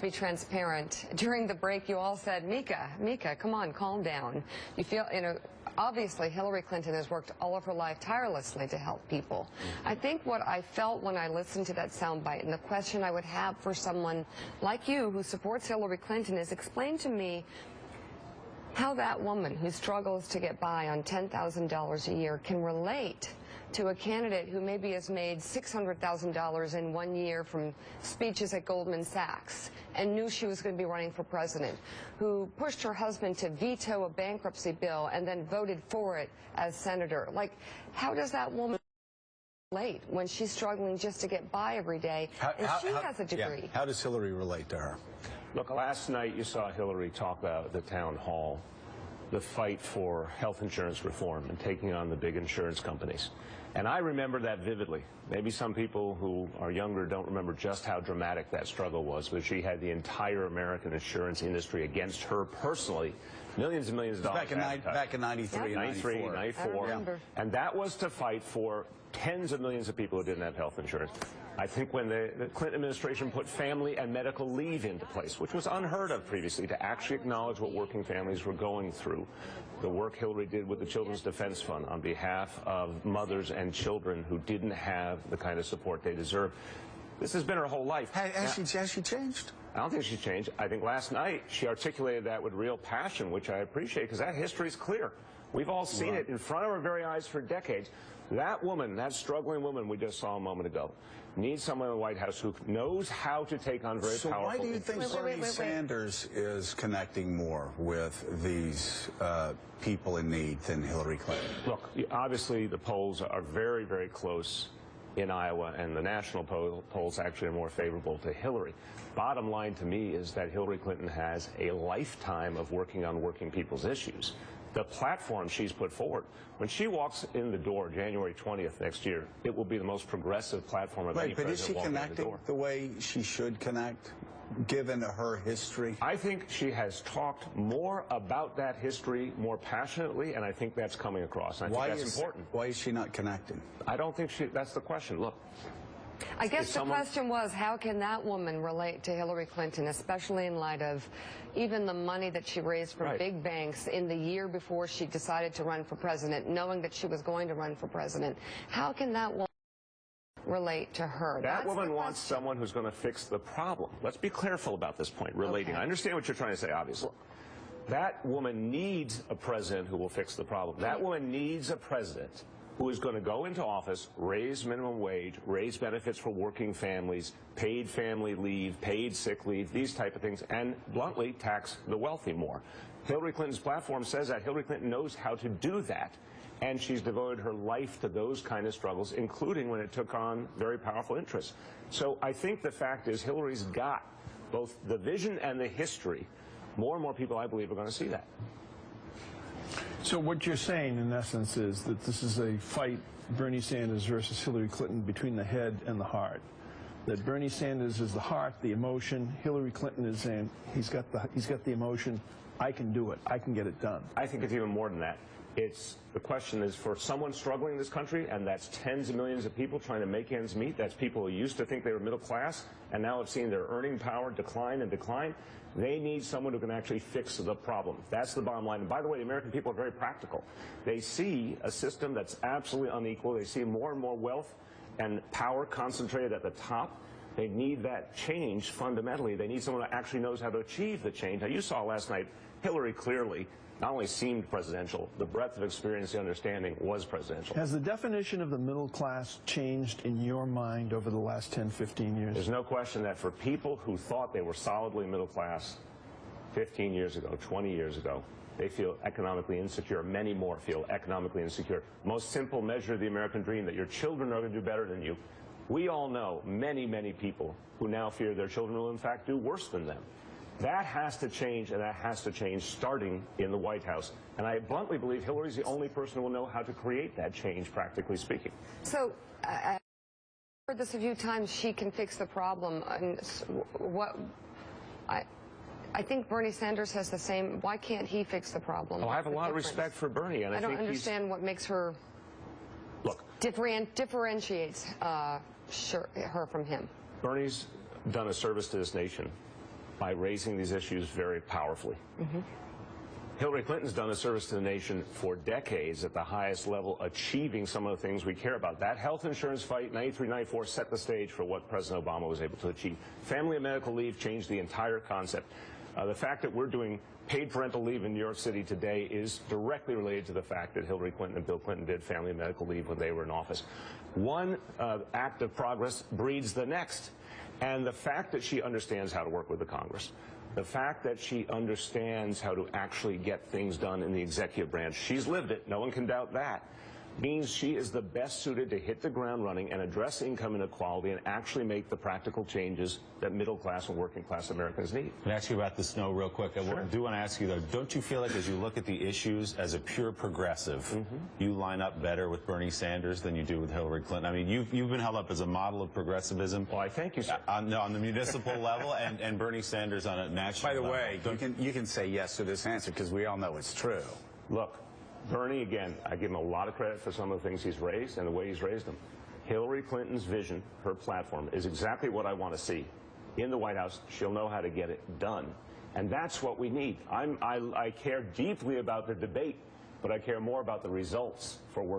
Be transparent. During the break, you all said, Mika, come on, calm down. You feel, obviously Hillary Clinton has worked all of her life tirelessly to help people. I think what I felt when I listened to that soundbite, and the question I would have for someone like you who supports Hillary Clinton, is explain to me how that woman who struggles to get by on $10,000 a year can relate to a candidate who maybe has made $600,000 in 1 year from speeches at Goldman Sachs and knew she was going to be running for president, who pushed her husband to veto a bankruptcy bill and then voted for it as senator. Like, how does that woman relate when she's struggling just to get by every day and she has a degree? Yeah. How does Hillary relate to her? Look, last night you saw Hillary talk about at the town hall the fight for health insurance reform and taking on the big insurance companies. And I remember that vividly. Maybe some people who are younger don't remember just how dramatic that struggle was, but she had the entire American insurance industry against her personally. Millions and millions of dollars. Back in 93 and 94. 94. Yeah. And that was to fight for tens of millions of people who didn't have health insurance. I think when the Clinton administration put family and medical leave into place, which was unheard of previously, to actually acknowledge what working families were going through, the work Hillary did with the Children's Defense Fund on behalf of mothers and children who didn't have the kind of support they deserve. This has been her whole life. Has she changed? I don't think she's changed. I think last night she articulated that with real passion, which I appreciate, because that history is clear. We've all seen it in front of our very eyes for decades. That woman, that struggling woman we just saw a moment ago, needs someone in the White House who knows how to take on very powerful... So why do you think Bernie Sanders is connecting more with these people in need than Hillary Clinton? Look, obviously the polls are very, very close in Iowa, and the national polls actually are more favorable to Hillary. Bottom line to me is that Hillary Clinton has a lifetime of working on working people's issues. The platform she's put forward, when she walks in the door January 20th next year, it will be the most progressive platform of any president walking in the door. But is she connecting the way she should connect, given her history? I think she has talked more about that history more passionately, and I think that's coming across. And I think that's important. Why is she not connecting? I don't think that's the question. Look. I guess the question was, how can that woman relate to Hillary Clinton, especially in light of even the money that she raised from big banks in the year before she decided to run for president, knowing that she was going to run for president? How can that woman relate to her? That woman wants someone who's going to fix the problem. Let's be careful about this point, relating. Okay. I understand what you're trying to say, obviously. That woman needs a president who will fix the problem. That woman needs a president who is going to go into office, raise minimum wage, raise benefits for working families, paid family leave, paid sick leave, these type of things, and bluntly tax the wealthy more. Hillary Clinton's platform says that. Hillary Clinton knows how to do that, and she's devoted her life to those kind of struggles, including when it took on very powerful interests. So I think the fact is Hillary's got both the vision and the history. More and more people, I believe, are going to see that. So what you're saying, in essence, is that this is a fight, Bernie Sanders versus Hillary Clinton, between the head and the heart. That Bernie Sanders is the heart, the emotion. Hillary Clinton is saying, he's got the emotion. I can do it. I can get it done. I think it's even more than that. The question is, for someone struggling in this country, and that's tens of millions of people trying to make ends meet, that's people who used to think they were middle class and now have seen their earning power decline and decline. They need someone who can actually fix the problem. That's the bottom line. And by the way, the American people are very practical. They see a system that's absolutely unequal. They see more and more wealth and power concentrated at the top. They need that change fundamentally. They need someone who actually knows how to achieve the change. Now, you saw last night, Hillary clearly not only seemed presidential, the breadth of experience, the understanding was presidential. Has the definition of the middle class changed in your mind over the last 10, 15 years? There's no question that for people who thought they were solidly middle class 15 years ago, 20 years ago, they feel economically insecure. Many more feel economically insecure. Most simple measure of the American dream, that your children are going to do better than you. We all know many, many people who now fear their children will in fact do worse than them. That has to change, and that has to change starting in the White House. And I bluntly believe Hillary's the only person who will know how to create that change, practically speaking. So, I've heard this a few times, she can fix the problem. And I think Bernie Sanders has the same. Why can't he fix the problem? Oh, I have a lot of respect for Bernie, and I don't understand what makes her differentiates her from him. Bernie's done a service to this nation by raising these issues very powerfully. Hillary Clinton's done a service to the nation for decades at the highest level, achieving some of the things we care about. That health insurance fight, 93, 94, set the stage for what President Obama was able to achieve. Family and medical leave changed the entire concept. The fact that we're doing paid parental leave in New York City today is directly related to the fact that Hillary Clinton and Bill Clinton did family and medical leave when they were in office. One act of progress breeds the next. And the fact that she understands how to work with the Congress, the fact that she understands how to actually get things done in the executive branch, she's lived it, no one can doubt that, means she is the best suited to hit the ground running and address income inequality and actually make the practical changes that middle class and working class Americans need. Can I ask you about the snow real quick? Sure. I do want to ask you, though, don't you feel like as you look at the issues as a pure progressive, you line up better with Bernie Sanders than you do with Hillary Clinton? I mean, you've been held up as a model of progressivism. Well, I thank you, sir. On the municipal level and Bernie Sanders on a national level. By the way, you can say yes to this answer because we all know it's true. Look, Bernie, again, I give him a lot of credit for some of the things he's raised and the way he's raised them. Hillary Clinton's vision, her platform, is exactly what I want to see in the White House. She'll know how to get it done. And that's what we need. I care deeply about the debate, but I care more about the results for working.